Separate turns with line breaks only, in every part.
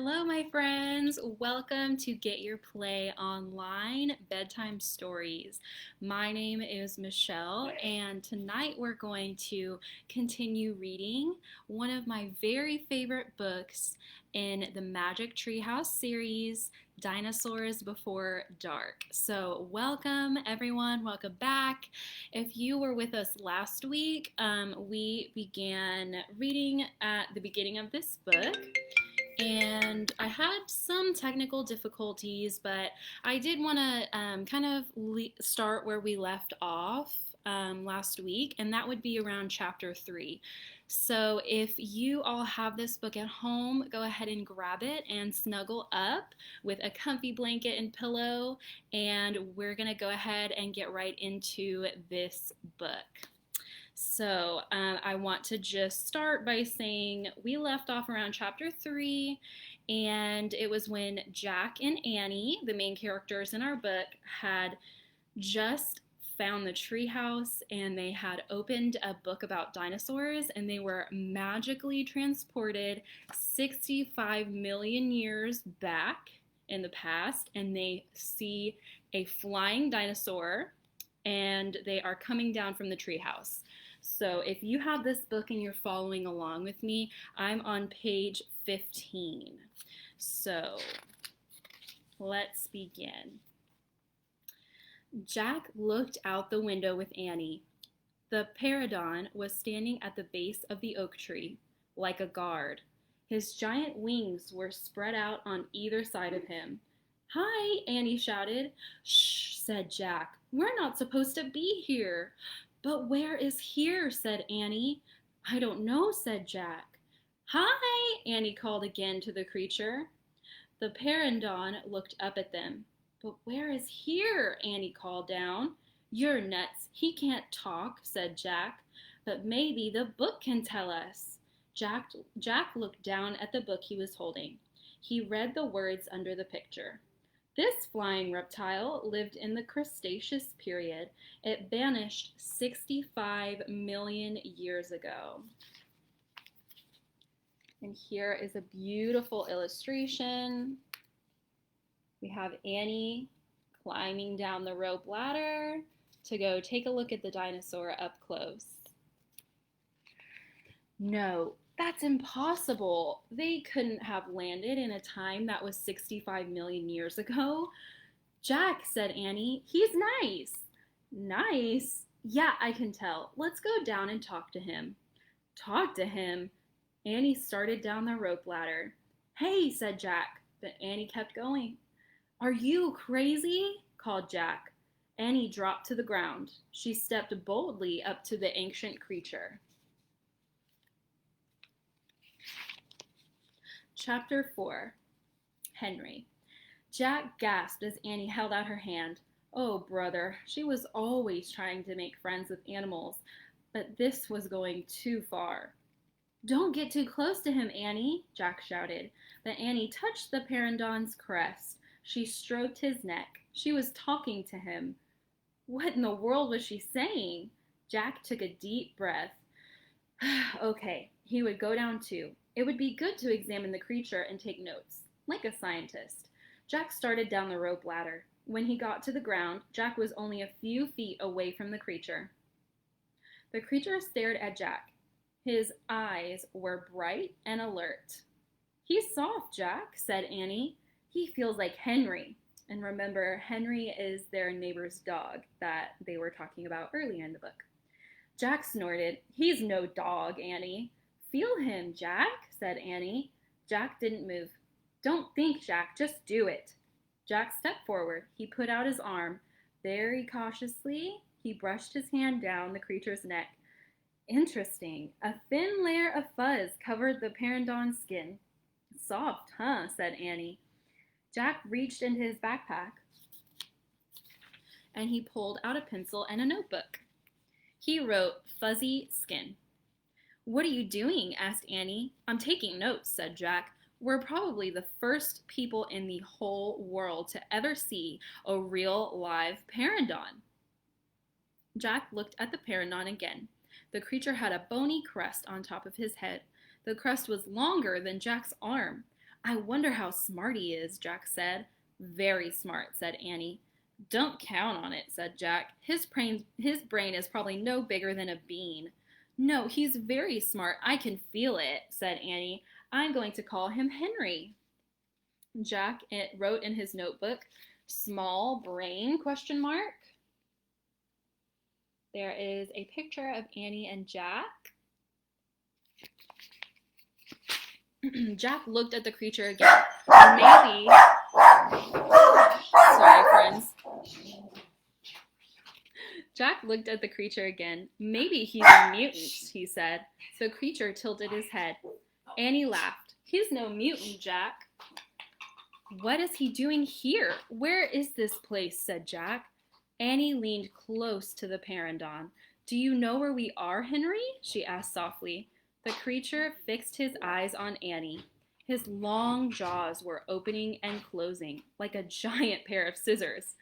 Hello, my friends. Welcome to Get Your Play Online Bedtime Stories. My name is Michelle, and tonight we're going to continue reading one of my very favorite books in the Magic Treehouse series, Dinosaurs Before Dark. So, welcome everyone. Welcome back. If you were with us last week, we began reading at the beginning of this book. And I had some technical difficulties, but I did want to start where we left off last week, and that would be around chapter 3. So if you all have this book at home, go ahead and grab it and snuggle up with a comfy blanket and pillow, and we're going to go ahead and get right into this book. So I want to just start by saying we left off around chapter 3, and it was when Jack and Annie, the main characters in our book, had just found the treehouse, and they had opened a book about dinosaurs, and they were magically transported 65 million years back in the past, and they see a flying dinosaur, and they are coming down from the treehouse. So if you have this book and you're following along with me, I'm on page 15. So let's begin. Jack looked out the window with Annie. The Paradin was standing at the base of the oak tree, like a guard. His giant wings were spread out on either side of him. "Hi," Annie shouted. "Shh," said Jack. "We're not supposed to be here." "But where is here?" said Annie. "I don't know," said Jack. "Hi," Annie called again to the creature. The Paradin looked up at them. "But where is here?" Annie called down. "You're nuts. He can't talk," said Jack. "But maybe the book can tell us." Jack looked down at the book he was holding. He read the words under the picture. This flying reptile lived in the Cretaceous period. It vanished 65 million years ago. And here is a beautiful illustration. We have Annie climbing down the rope ladder to go take a look at the dinosaur up close. No, that's impossible. They couldn't have landed in a time that was 65 million years ago. "Jack," said Annie, "he's nice." "Nice? Yeah, I can tell. Let's go down and talk to him." "Talk to him?" Annie started down the rope ladder. "Hey," said Jack, but Annie kept going. "Are you crazy?" called Jack. Annie dropped to the ground. She stepped boldly up to the ancient creature. Chapter 4. Henry. Jack gasped as Annie held out her hand. Oh, brother, she was always trying to make friends with animals, but this was going too far. "Don't get too close to him, Annie," Jack shouted, but Annie touched the Paradin's crest. She stroked his neck. She was talking to him. What in the world was she saying? Jack took a deep breath. Okay, he would go down too. It would be good to examine the creature and take notes, like a scientist. Jack started down the rope ladder. When he got to the ground, Jack was only a few feet away from the creature. The creature stared at Jack. His eyes were bright and alert. "He's soft, Jack," said Annie. "He feels like Henry." And remember, Henry is their neighbor's dog that they were talking about earlier in the book. Jack snorted. "He's no dog, Annie." "Feel him, Jack," said Annie. Jack didn't move. "Don't think, Jack, just do it." Jack stepped forward. He put out his arm. Very cautiously, he brushed his hand down the creature's neck. Interesting. A thin layer of fuzz covered the Paradin's skin. "Soft, huh?" said Annie. Jack reached into his backpack and he pulled out a pencil and a notebook. He wrote "fuzzy skin." "What are you doing?" asked Annie. "I'm taking notes," said Jack. "We're probably the first people in the whole world to ever see a real live Paradin." Jack looked at the Paradin again. The creature had a bony crest on top of his head. The crest was longer than Jack's arm. I wonder how smart he is, Jack said. Very smart, said Annie. Don't count on it, said Jack. His brain is probably no bigger than a bean. No, he's very smart. I can feel it, said Annie. I'm going to call him Henry. Jack wrote in his notebook, small brain, question mark. There is a picture of Annie and Jack. Jack looked at the creature again. Maybe, sorry friends. Jack looked at the creature again. Maybe he's a mutant, he said. The creature tilted his head. Annie laughed. He's no mutant, Jack. What is he doing here? Where is this place? Said Jack. Annie leaned close to the Paradin. Do you know where we are, Henry? She asked softly. The creature fixed his eyes on Annie. His long jaws were opening and closing like a giant pair of scissors.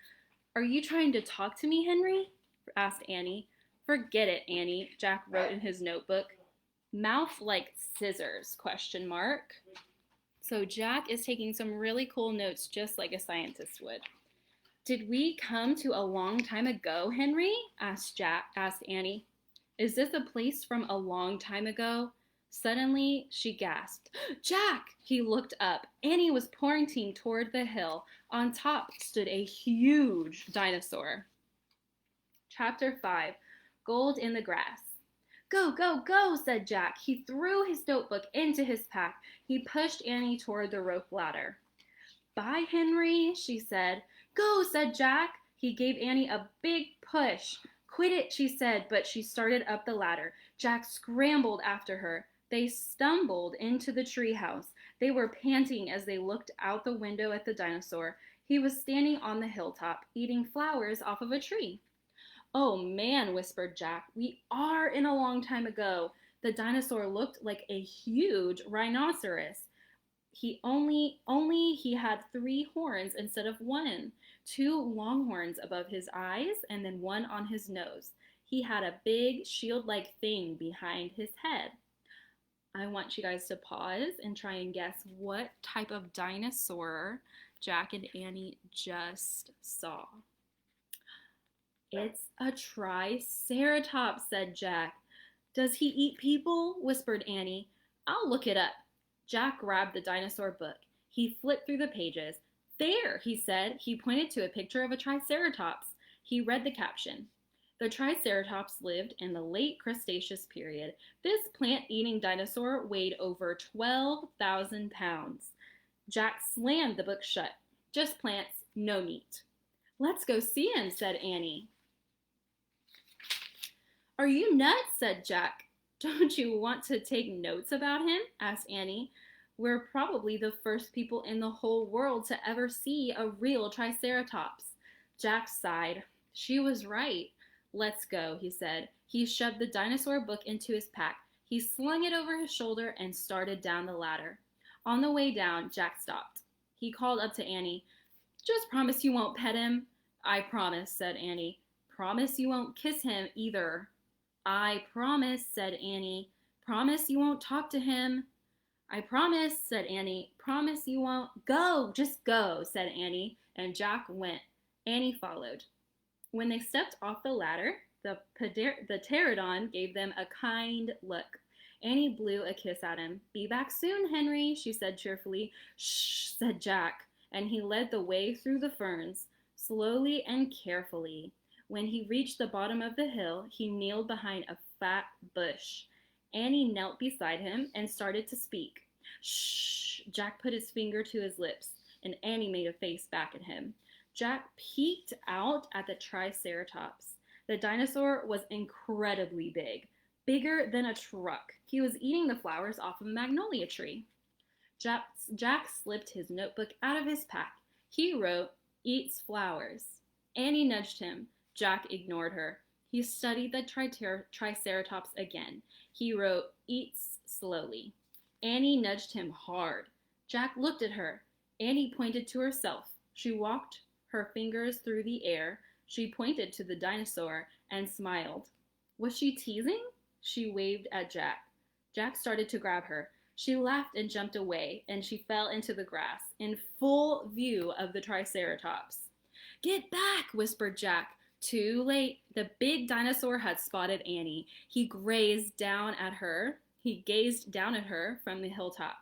Are you trying to talk to me, Henry? Asked Annie. Forget it, Annie, Jack wrote in his notebook. Mouth like scissors, question mark. So Jack is taking some really cool notes just like a scientist would. Did we come to a long time ago, Henry? Asked Annie. Is this a place from a long time ago? Suddenly, she gasped. Jack! He looked up. Annie was pointing toward the hill. On top stood a huge dinosaur. Chapter 5, Gold in the Grass. Go, go, go, said Jack. He threw his notebook into his pack. He pushed Annie toward the rope ladder. Bye, Henry, she said. Go, said Jack. He gave Annie a big push. Quit it, she said, but she started up the ladder. Jack scrambled after her. They stumbled into the treehouse. They were panting as they looked out the window at the dinosaur. He was standing on the hilltop, eating flowers off of a tree. Oh man, whispered Jack, we are in a long time ago. The dinosaur looked like a huge rhinoceros. He had 3 horns instead of 1. 2 long horns above his eyes and then 1 on his nose. He had a big shield-like thing behind his head. I want you guys to pause and try and guess what type of dinosaur Jack and Annie just saw. It's a Triceratops, said Jack. Does he eat people? Whispered Annie. I'll look it up. Jack grabbed the dinosaur book. He flipped through the pages. There, he said. He pointed to a picture of a Triceratops. He read the caption. The Triceratops lived in the late Cretaceous period. This plant-eating dinosaur weighed over 12,000 pounds. Jack slammed the book shut. Just plants, no meat. Let's go see him, said Annie. Are you nuts? Said Jack. Don't you want to take notes about him? Asked Annie. We're probably the first people in the whole world to ever see a real Triceratops. Jack sighed. She was right. Let's go, he said. He shoved the dinosaur book into his pack. He slung it over his shoulder and started down the ladder. On the way down, Jack stopped. He called up to Annie. Just promise you won't pet him. I promise, said Annie. Promise you won't kiss him either. I promise, said Annie. Promise you won't talk to him. I promise, said Annie. Promise you won't. Go, just go, said Annie, and Jack went. Annie followed. When they stepped off the ladder, the Paradin gave them a kind look. Annie blew a kiss at him. Be back soon, Henry, she said cheerfully. Shh, said Jack, and he led the way through the ferns, slowly and carefully. When he reached the bottom of the hill, he kneeled behind a fat bush. Annie knelt beside him and started to speak. Shh, Jack put his finger to his lips, and Annie made a face back at him. Jack peeked out at the Triceratops. The dinosaur was incredibly big, bigger than a truck. He was eating the flowers off of a magnolia tree. Jack slipped his notebook out of his pack. He wrote, "Eats flowers." Annie nudged him. Jack ignored her. He studied the Triceratops again. He wrote, "Eats slowly." Annie nudged him hard. Jack looked at her. Annie pointed to herself. She walked her fingers through the air. She pointed to the dinosaur and smiled. Was she teasing? She waved at Jack. Jack started to grab her. She laughed and jumped away, and she fell into the grass, in full view of the Triceratops. Get back, whispered Jack. Too late. The big dinosaur had spotted Annie. He gazed down at her from the hilltop.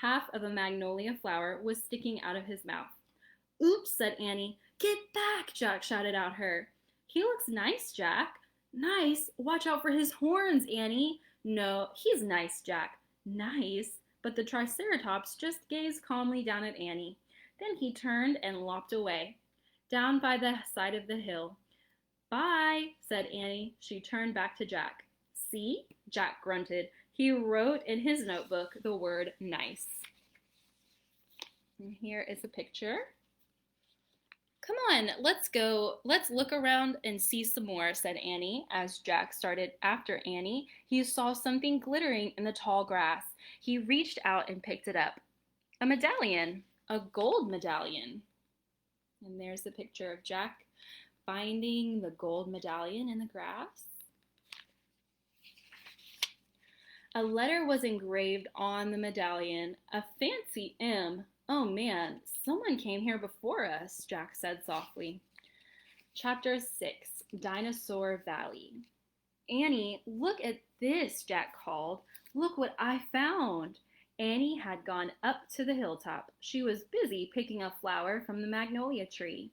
Half of a magnolia flower was sticking out of his mouth. Oops, said Annie. Get back, Jack shouted at her. He looks nice, Jack. Nice? Watch out for his horns, Annie. No, he's nice, Jack. Nice? But the Triceratops just gazed calmly down at Annie. Then he turned and lopped away, down by the side of the hill. Bye, said Annie. She turned back to Jack. See? Jack grunted. He wrote in his notebook the word nice. And here is a picture. Come on, let's go. Let's look around and see some more, said Annie. As Jack started after Annie, he saw something glittering in the tall grass. He reached out and picked it up. A medallion, a gold medallion. And there's the picture of Jack finding the gold medallion in the grass. A letter was engraved on the medallion, a fancy M. Oh man, someone came here before us, Jack said softly. Chapter 6, Dinosaur Valley. Annie, look at this, Jack called. Look what I found. Annie had gone up to the hilltop. She was busy picking a flower from the magnolia tree.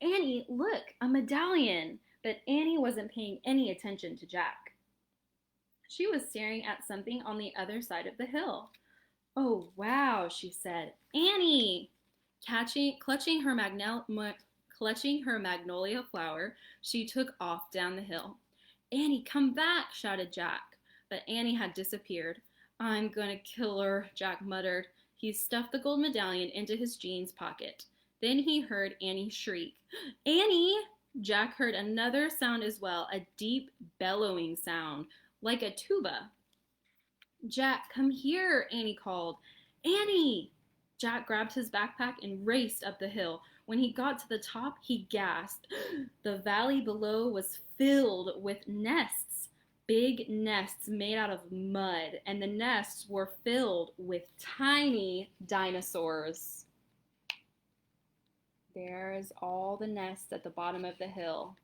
Annie, look, a medallion. But Annie wasn't paying any attention to Jack. She was staring at something on the other side of the hill. Oh, wow, she said. Annie! Clutching her magnolia flower, she took off down the hill. Annie, come back, shouted Jack. But Annie had disappeared. I'm gonna kill her, Jack muttered. He stuffed the gold medallion into his jeans pocket. Then he heard Annie shriek. Annie! Jack heard another sound as well, a deep, bellowing sound, like a tuba. Jack, come here, Annie called. Annie! Jack grabbed his backpack and raced up the hill. When he got to the top, he gasped. The valley below was filled with nests, big nests made out of mud, and the nests were filled with tiny dinosaurs. There's all the nests at the bottom of the hill.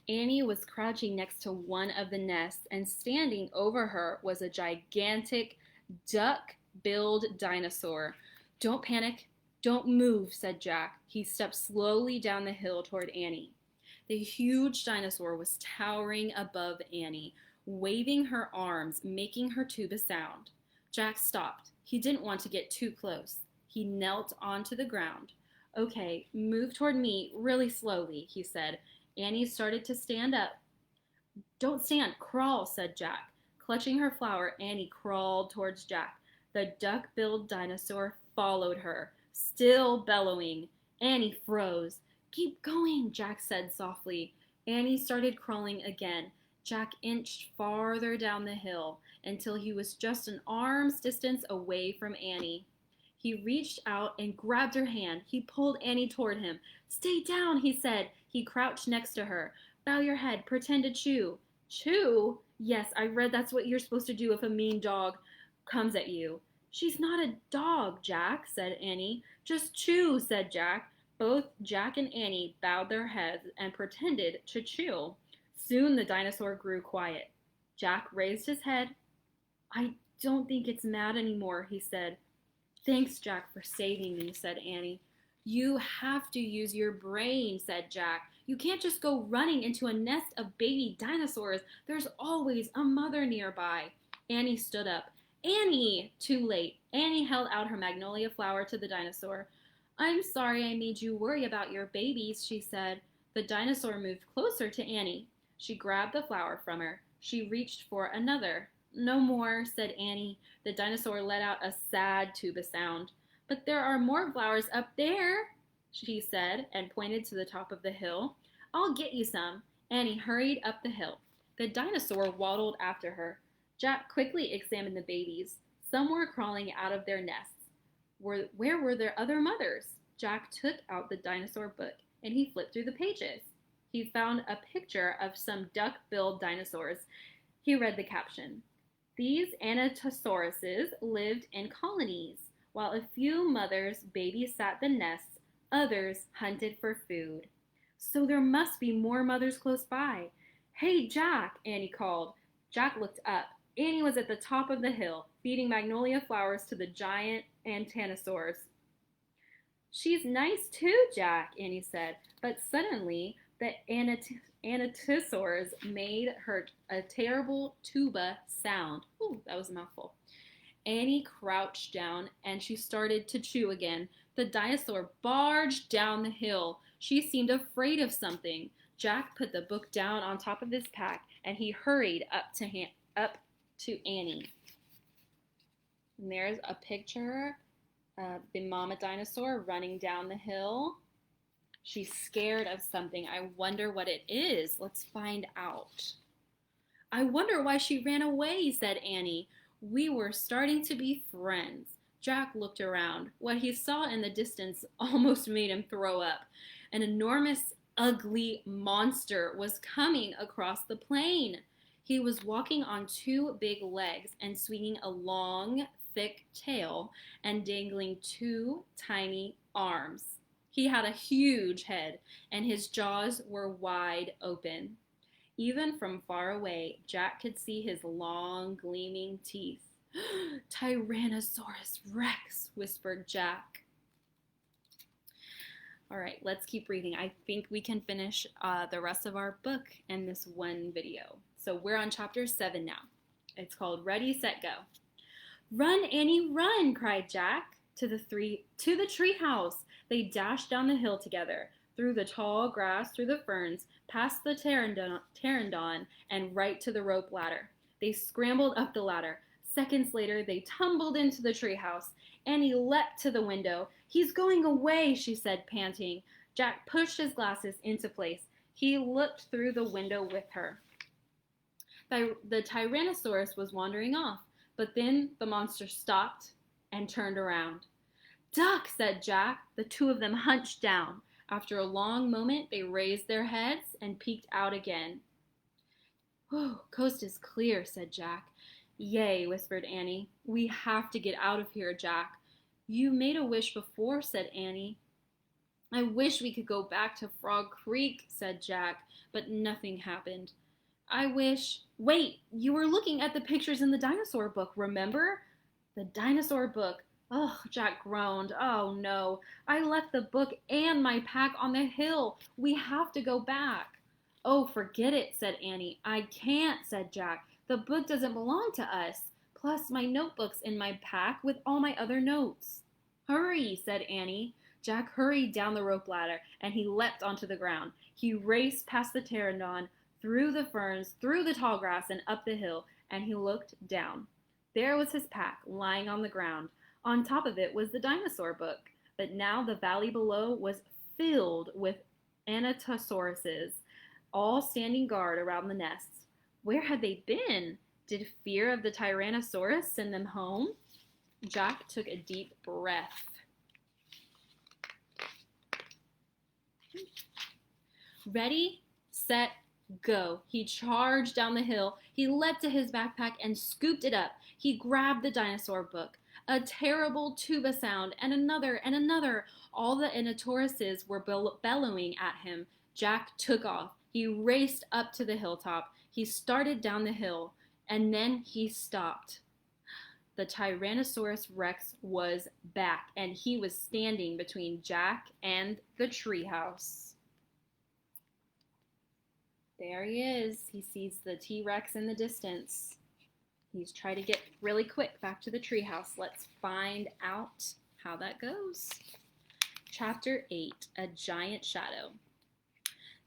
Annie was crouching next to one of the nests, and standing over her was a gigantic duck-billed dinosaur. Don't panic, don't move, said Jack. He stepped slowly down the hill toward Annie. The huge dinosaur was towering above Annie, waving her arms, making her tuba sound. Jack stopped. He didn't want to get too close. He knelt onto the ground. Okay, move toward me really slowly, he said. Annie started to stand up. Don't stand, crawl, said Jack. Clutching her flower, Annie crawled towards Jack. The duck-billed dinosaur followed her, still bellowing. Annie froze. Keep going, Jack said softly. Annie started crawling again. Jack inched farther down the hill until he was just an arm's distance away from Annie. He reached out and grabbed her hand. He pulled Annie toward him. Stay down, he said. He crouched next to her. Bow your head. Pretend to chew. Chew? Yes, I read that's what you're supposed to do if a mean dog comes at you. She's not a dog, Jack, said Annie. Just chew, said Jack. Both Jack and Annie bowed their heads and pretended to chew. Soon the dinosaur grew quiet. Jack raised his head. I don't think it's mad anymore, he said. Thanks, Jack, for saving me, said Annie. You have to use your brain, said Jack. You can't just go running into a nest of baby dinosaurs. There's always a mother nearby. Annie stood up. Annie! Too late. Annie held out her magnolia flower to the dinosaur. I'm sorry I made you worry about your babies, she said. The dinosaur moved closer to Annie. She grabbed the flower from her. She reached for another. No more, said Annie. The dinosaur let out a sad tuba sound. But there are more flowers up there, she said, and pointed to the top of the hill. I'll get you some. Annie hurried up the hill. The dinosaur waddled after her. Jack quickly examined the babies. Some were crawling out of their nests. Where were their other mothers? Jack took out the dinosaur book, and he flipped through the pages. He found a picture of some duck-billed dinosaurs. He read the caption. These Anatosauruses lived in colonies. While a few mothers babysat the nests, others hunted for food. So there must be more mothers close by. Hey, Jack, Annie called. Jack looked up. Annie was at the top of the hill, feeding magnolia flowers to the giant Ankylosaurs. She's nice too, Jack, Annie said, but suddenly the Ankylosaurs made her a terrible tuba sound. Ooh, that was a mouthful. Annie crouched down and she started to chew again. The dinosaur barged down the hill. She seemed afraid of something. Jack put the book down on top of his pack and he hurried up to Annie. And there's a picture of the mama dinosaur running down the hill. She's scared of something. I wonder what it is. Let's find out. I wonder why she ran away, said Annie. We were starting to be friends. Jack looked around. What he saw in the distance almost made him throw up. An enormous, ugly monster was coming across the plain. He was walking on two big legs and swinging a long, thick tail and dangling two tiny arms. He had a huge head, and his jaws were wide open. Even from far away, Jack could see his long, gleaming teeth. Tyrannosaurus Rex, whispered Jack. All right, let's keep reading. I think we can finish the rest of our book in this one video. So we're on chapter 7 now. It's called Ready, Set, Go. Run, Annie, run, cried Jack to the treehouse. They dashed down the hill together, through the tall grass, through the ferns, past the pteranodon, and right to the rope ladder. They scrambled up the ladder. Seconds later, they tumbled into the treehouse. Annie leapt to the window. He's going away, she said, panting. Jack pushed his glasses into place. He looked through the window with her. The Tyrannosaurus was wandering off, but then the monster stopped and turned around. Duck, said Jack. The two of them hunched down. After a long moment, they raised their heads and peeked out again. Oh, coast is clear, said Jack. Yay, whispered Annie. We have to get out of here, Jack. You made a wish before, said Annie. I wish we could go back to Frog Creek, said Jack, but nothing happened. I wish... Wait, you were looking at the pictures in the dinosaur book, remember? The dinosaur book. Oh, Jack groaned. Oh, no. I left the book and my pack on the hill. We have to go back. Oh, forget it, said Annie. I can't, said Jack. The book doesn't belong to us. Plus, my notebook's in my pack with all my other notes. Hurry, said Annie. Jack hurried down the rope ladder, and he leapt onto the ground. He raced past the pteranodon, through the ferns, through the tall grass, and up the hill, and he looked down. There was his pack, lying on the ground. On top of it was the dinosaur book, but now the valley below was filled with Anatosauruses, all standing guard around the nests. Where had they been? Did fear of the Tyrannosaurus send them home? Jack took a deep breath. Ready, set, go. He charged down the hill. He leapt to his backpack and scooped it up. He grabbed the dinosaur book. A terrible tuba sound, and another, and another. All the Anatosauruses were bellowing at him. Jack took off. He raced up to the hilltop. He started down the hill, and then he stopped. The Tyrannosaurus Rex was back, and he was standing between Jack and the treehouse. There he is. He sees the T-Rex in the distance. He's trying to get really quick back to the treehouse. Let's find out how that goes. Chapter 8, A Giant Shadow.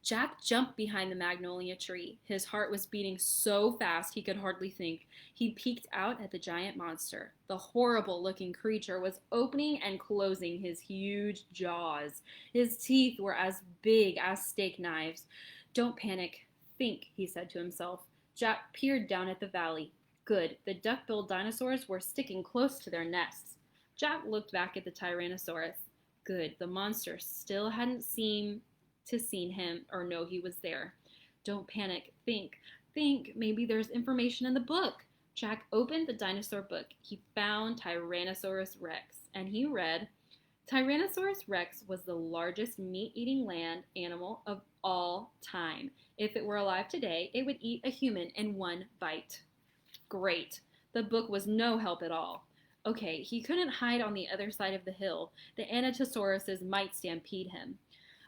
Jack jumped behind the magnolia tree. His heart was beating so fast he could hardly think. He peeked out at the giant monster. The horrible-looking creature was opening and closing his huge jaws. His teeth were as big as steak knives. Don't panic. Think, he said to himself. Jack peered down at the valley. Good. The duck-billed dinosaurs were sticking close to their nests. Jack looked back at the Tyrannosaurus. Good. The monster still hadn't seen him or know he was there. Don't panic. Think. think maybe there's information in the book. Jack opened the dinosaur book. He found Tyrannosaurus Rex, and he read, Tyrannosaurus Rex was the largest meat-eating land animal of all time. If it were alive today, it would eat a human in one bite. Great. The book was no help at all. Okay, he couldn't hide on the other side of the hill. The Anatosauruses might stampede him.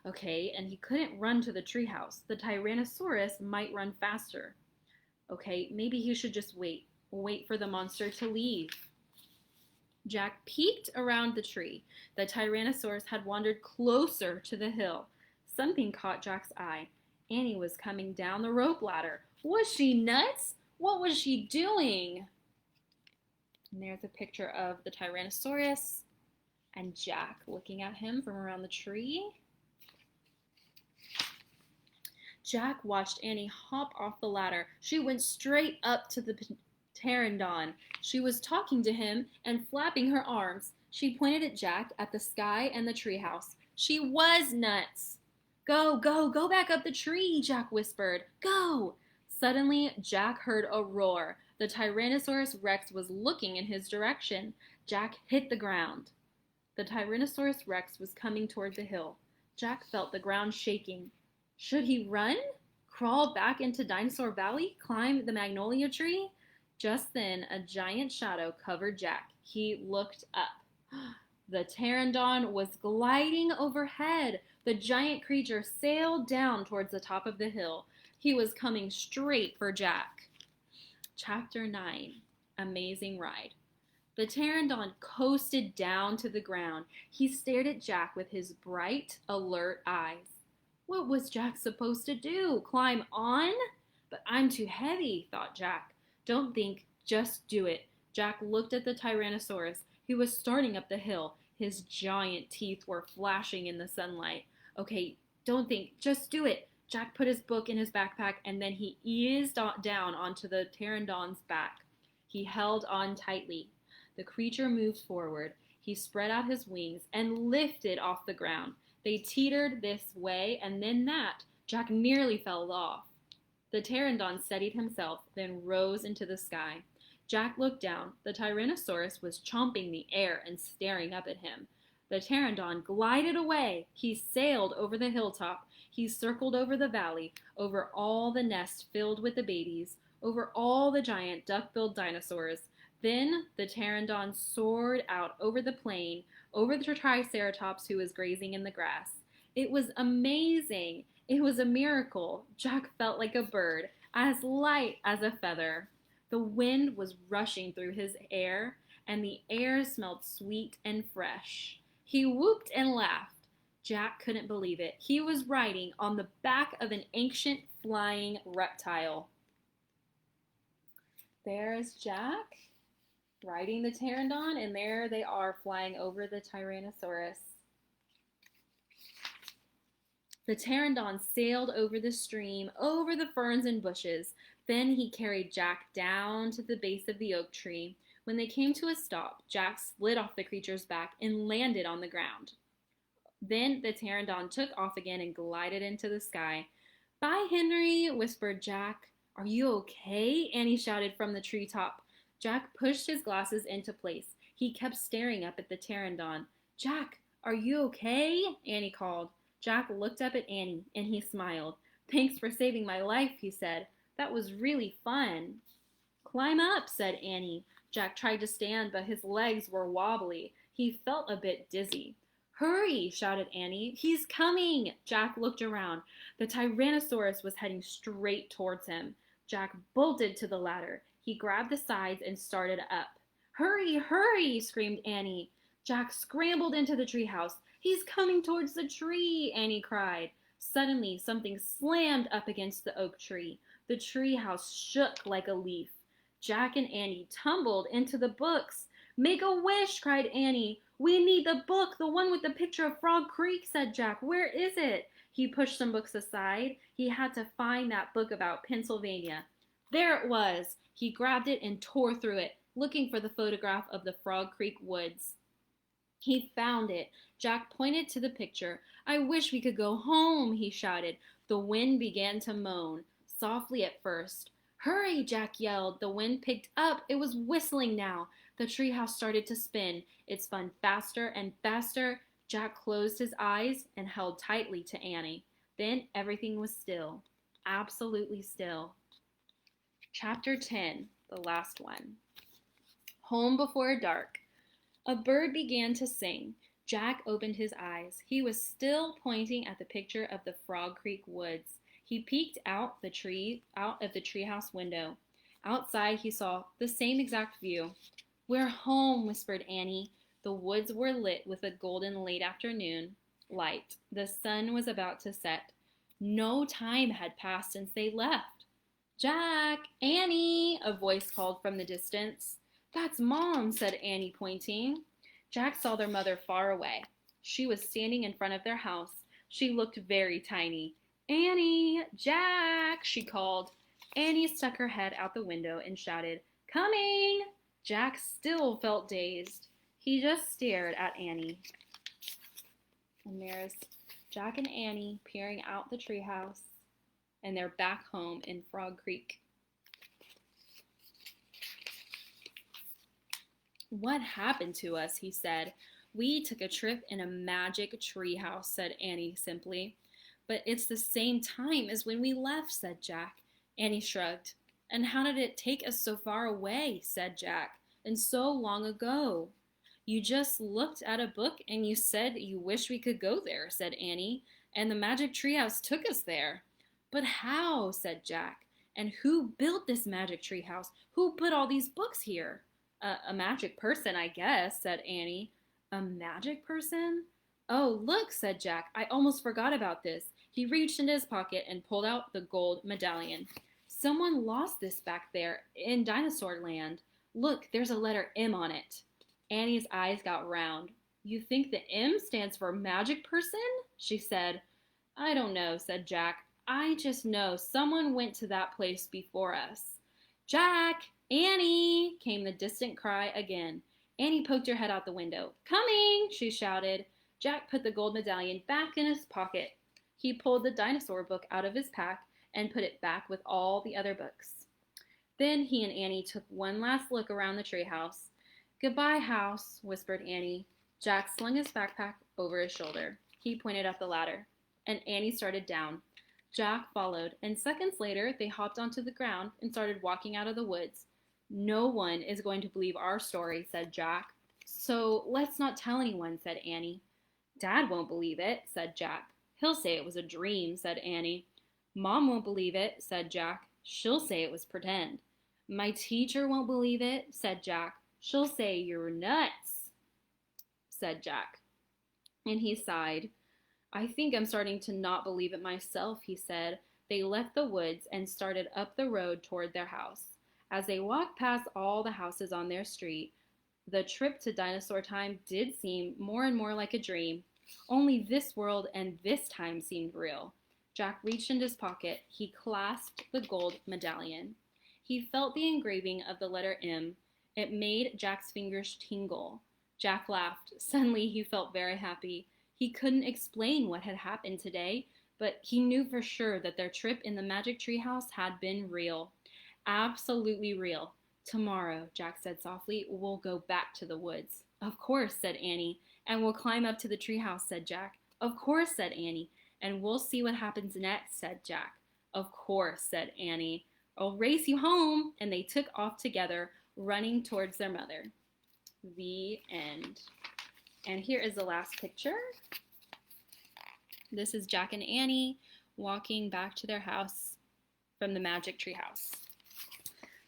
Okay, and he couldn't run to the treehouse. The Tyrannosaurus might run faster. Okay, maybe he should just wait. Wait for the monster to leave. Jack peeked around the tree. The Tyrannosaurus had wandered closer to the hill. Something caught Jack's eye. Annie was coming down the rope ladder. Was she nuts? What was she doing? And there's a picture of the Tyrannosaurus and Jack looking at him from around the tree. Jack watched Annie hop off the ladder. She went straight up to the Pteranodon. She was talking to him and flapping her arms. She pointed at Jack, at the sky, and the treehouse. She was nuts. Go, go, go back up the tree, Jack whispered. Go! Suddenly, Jack heard a roar. The Tyrannosaurus Rex was looking in his direction. Jack hit the ground. The Tyrannosaurus Rex was coming toward the hill. Jack felt the ground shaking. Should he run? Crawl back into Dinosaur Valley? Climb the magnolia tree? Just then, a giant shadow covered Jack. He looked up. The Pteranodon was gliding overhead. The giant creature sailed down towards the top of the hill. He was coming straight for Jack. Chapter 9, Amazing Ride. The Pteranodon coasted down to the ground. He stared at Jack with his bright, alert eyes. What was Jack supposed to do? Climb on? But I'm too heavy, thought Jack. Don't think, just do it. Jack looked at the Tyrannosaurus. He was starting up the hill. His giant teeth were flashing in the sunlight. Okay, don't think, just do it. Jack put his book in his backpack and then he eased down onto the Pteranodon's back. He held on tightly. The creature moved forward. He spread out his wings and lifted off the ground. They teetered this way and then that. Jack nearly fell off. The Pteranodon steadied himself, then rose into the sky. Jack looked down. The Tyrannosaurus was chomping the air and staring up at him. The Pteranodon glided away. He sailed over the hilltop. He circled over the valley, over all the nests filled with the babies, over all the giant duck-billed dinosaurs. Then the Pteranodon soared out over the plain, over the Triceratops who was grazing in the grass. It was amazing. It was a miracle. Jack felt like a bird, as light as a feather. The wind was rushing through his hair, and the air smelled sweet and fresh. He whooped and laughed. Jack couldn't believe it. He was riding on the back of an ancient flying reptile. There's Jack riding the Pteranodon, and there they are flying over the Tyrannosaurus. The Pteranodon sailed over the stream, over the ferns and bushes. Then he carried Jack down to the base of the oak tree. When they came to a stop, Jack slid off the creature's back and landed on the ground. Then the Pteranodon took off again and glided into the sky. Bye, Henry, whispered Jack. Are you okay? Annie shouted from the treetop. Jack pushed his glasses into place. He kept staring up at the Pteranodon. Jack, are you okay? Annie called. Jack looked up at Annie, and he smiled. Thanks for saving my life, he said. That was really fun. Climb up, said Annie. Jack tried to stand, but his legs were wobbly. He felt a bit dizzy. Hurry, shouted Annie. He's coming! Jack looked around. The Tyrannosaurus was heading straight towards him. Jack bolted to the ladder. He grabbed the sides and started up. Hurry, hurry, screamed Annie. Jack scrambled into the treehouse. He's coming towards the tree, Annie cried. Suddenly, something slammed up against the oak tree. The treehouse shook like a leaf. Jack and Annie tumbled into the books. Make a wish, cried Annie. We need the book, the one with the picture of Frog Creek, said Jack. Where is it? He pushed some books aside. He had to find that book about Pennsylvania. There it was. He grabbed it and tore through it, looking for the photograph of the Frog Creek woods. He found it. Jack pointed to the picture. I wish we could go home, he shouted. The wind began to moan, softly at first. Hurry, Jack yelled. The wind picked up. It was whistling now. The treehouse started to spin. It spun faster and faster. Jack closed his eyes and held tightly to Annie. Then everything was still. Absolutely still. Chapter 10, the last one. Home before dark. A bird began to sing. Jack opened his eyes. He was still pointing at the picture of the Frog Creek woods. He peeked out of the treehouse window. Outside, he saw the same exact view. "We're home," whispered Annie. The woods were lit with a golden late afternoon light. The sun was about to set. No time had passed since they left. "Jack! Annie!" a voice called from the distance. "That's Mom," said Annie, pointing. Jack saw their mother far away. She was standing in front of their house. She looked very tiny. "Annie! Jack!" she called. Annie stuck her head out the window and shouted, "Coming!" Jack still felt dazed. He just stared at Annie. And there's Jack and Annie peering out the treehouse, and they're back home in Frog Creek. "What happened to us?" he said. "We took a trip in a magic treehouse," said Annie simply. "But it's the same time as when we left," said Jack. Annie shrugged. "And how did it take us so far away?" said Jack. "And so long ago?" "You just looked at a book and you said you wish we could go there," said Annie. "And the magic treehouse took us there." "But how?" said Jack. "And who built this magic treehouse? Who put all these books here?" A magic person, I guess," said Annie. "A magic person?" "Oh, look," said Jack. "I almost forgot about this." He reached into his pocket and pulled out the gold medallion. "Someone lost this back there in Dinosaur Land. Look, there's a letter M on it." Annie's eyes got round. "You think the M stands for magic person?" she said. "I don't know," said Jack. "I just know someone went to that place before us." "Jack! Annie!" came the distant cry again. Annie poked her head out the window. "Coming!" she shouted. Jack put the gold medallion back in his pocket. He pulled the dinosaur book out of his pack and put it back with all the other books. Then he and Annie took one last look around the treehouse. "Goodbye, house," whispered Annie. Jack slung his backpack over his shoulder. He pointed up the ladder, and Annie started down. Jack followed, and seconds later they hopped onto the ground and started walking out of the woods. "No one is going to believe our story," said Jack. "So let's not tell anyone," said Annie. "Dad won't believe it," said Jack. "He'll say it was a dream," said Annie. "Mom won't believe it," said Jack. "She'll say it was pretend." "My teacher won't believe it," said Jack. "She'll say you're nuts," said Jack. And he sighed. "I think I'm starting to not believe it myself," he said. They left the woods and started up the road toward their house. As they walked past all the houses on their street, the trip to Dinosaur Time did seem more and more like a dream. Only this world and this time seemed real. Jack reached into his pocket. He clasped the gold medallion. He felt the engraving of the letter M. It made Jack's fingers tingle. Jack laughed. Suddenly he felt very happy. He couldn't explain what had happened today, but he knew for sure that their trip in the magic treehouse had been real. Absolutely real. "Tomorrow," Jack said softly, "we'll go back to the woods." "Of course," said Annie. "And we'll climb up to the treehouse," said Jack. "Of course," said Annie. "And we'll see what happens next," said Jack. "Of course," said Annie. "I'll race you home." And they took off together, running towards their mother. The end. And here is the last picture. This is Jack and Annie walking back to their house from the magic treehouse.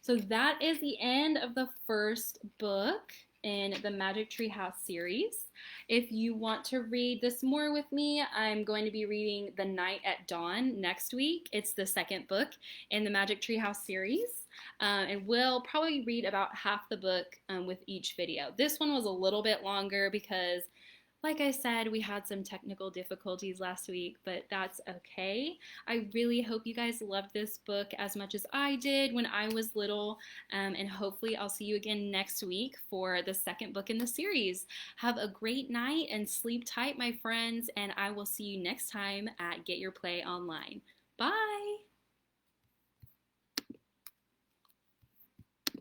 So that is the end of the first book in the Magic Treehouse series. If you want to read this more with me, I'm going to be reading The Night at Dawn next week. It's the second book in the Magic Treehouse series. And we'll probably read about half the book with each video. This one was a little bit longer because, like I said, we had some technical difficulties last week, but that's okay. I really hope you guys loved this book as much as I did when I was little, and hopefully I'll see you again next week for the second book in the series. Have a great night and sleep tight, my friends, and I will see you next time at Get Your Play Online. Bye!